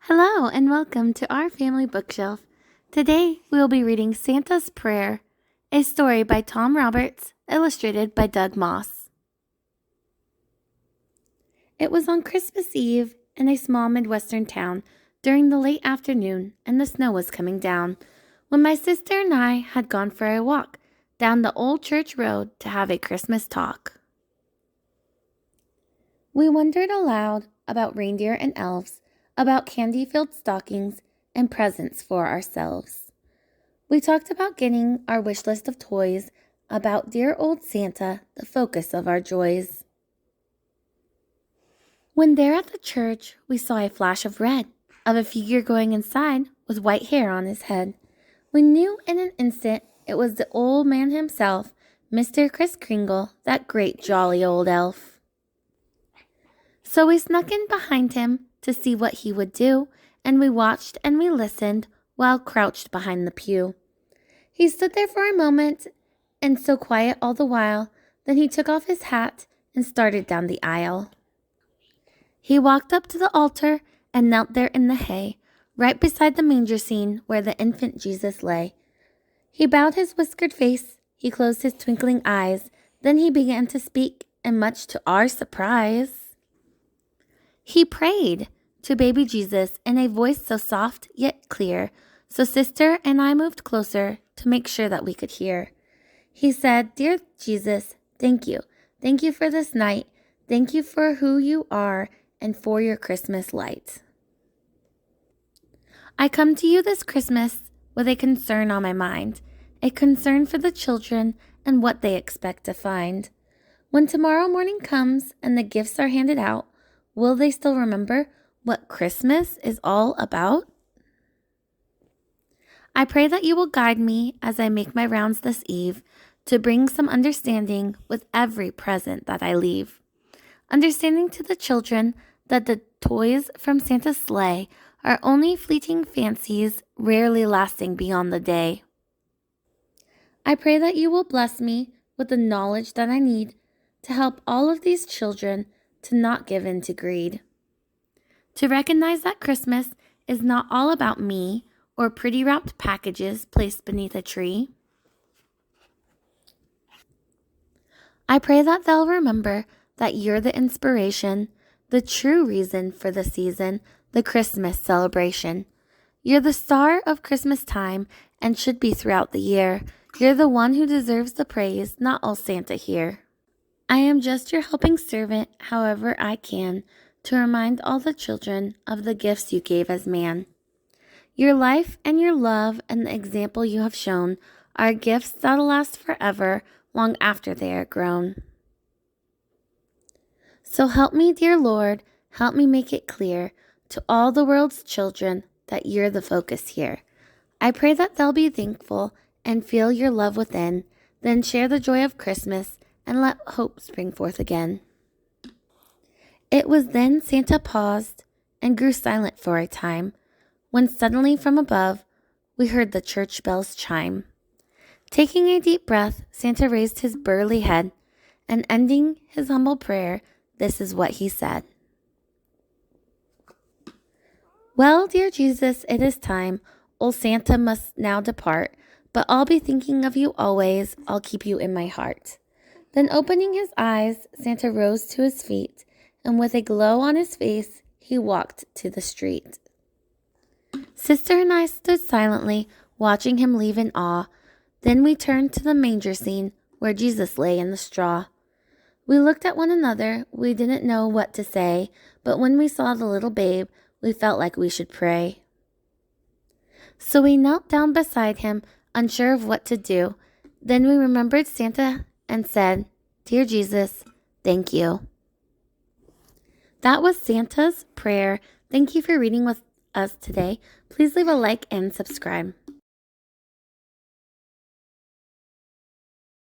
Hello and welcome to our family bookshelf. Today we will be reading Santa's Prayer, a story by Tom Roberts, illustrated by Doug Moss. It was on Christmas Eve in a small Midwestern town during the late afternoon, and the snow was coming down, when my sister and I had gone for a walk down the old church road to have a Christmas talk. We wondered aloud about reindeer and elves, about candy-filled stockings and presents for ourselves. We talked about getting our wish list of toys, about dear old Santa, the focus of our joys. When there at the church, we saw a flash of red, of a figure going inside with white hair on his head. We knew in an instant it was the old man himself, Mr. Kris Kringle, that great jolly old elf. So we snuck in behind him to see what he would do, and we watched and we listened while crouched behind the pew. He stood there for a moment, and so quiet all the while, then he took off his hat and started down the aisle. He walked up to the altar and knelt there in the hay, right beside the manger scene where the infant Jesus lay. He bowed his whiskered face, he closed his twinkling eyes, then he began to speak, and much to our surprise, he prayed to baby Jesus in a voice so soft yet clear, so sister and I moved closer to make sure that we could hear. He said, "Dear Jesus, thank you. Thank you for this night. Thank you for who you are and for your Christmas light. I come to you this Christmas with a concern on my mind, a concern for the children and what they expect to find. When tomorrow morning comes and the gifts are handed out, will they still remember what Christmas is all about? I pray that you will guide me as I make my rounds this eve to bring some understanding with every present that I leave. Understanding to the children that the toys from Santa's sleigh are only fleeting fancies, rarely lasting beyond the day. I pray that you will bless me with the knowledge that I need to help all of these children to not give in to greed. To recognize that Christmas is not all about me or pretty wrapped packages placed beneath a tree. I pray that they'll remember that you're the inspiration, the true reason for the season, the Christmas celebration. You're the star of Christmas time and should be throughout the year. You're the one who deserves the praise, not all Santa here. I am just your helping servant, however I can, to remind all the children of the gifts you gave as man. Your life and your love and the example you have shown are gifts that'll last forever, long after they are grown. So help me, dear Lord, help me make it clear to all the world's children that you're the focus here. I pray that they'll be thankful and feel your love within, then share the joy of Christmas and let hope spring forth again." It was then Santa paused and grew silent for a time, when suddenly from above we heard the church bells chime. Taking a deep breath, Santa raised his burly head, and ending his humble prayer, this is what he said. "Well, dear Jesus, it is time. Old Santa must now depart, but I'll be thinking of you always. I'll keep you in my heart." Then opening his eyes, Santa rose to his feet, and with a glow on his face, he walked to the street. Sister and I stood silently, watching him leave in awe. Then we turned to the manger scene, where Jesus lay in the straw. We looked at one another, we didn't know what to say, but when we saw the little babe, we felt like we should pray. So we knelt down beside him, unsure of what to do. Then we remembered Santa and said, "Dear Jesus, thank you." That was Santa's prayer. Thank you for reading with us today. Please leave a like and subscribe.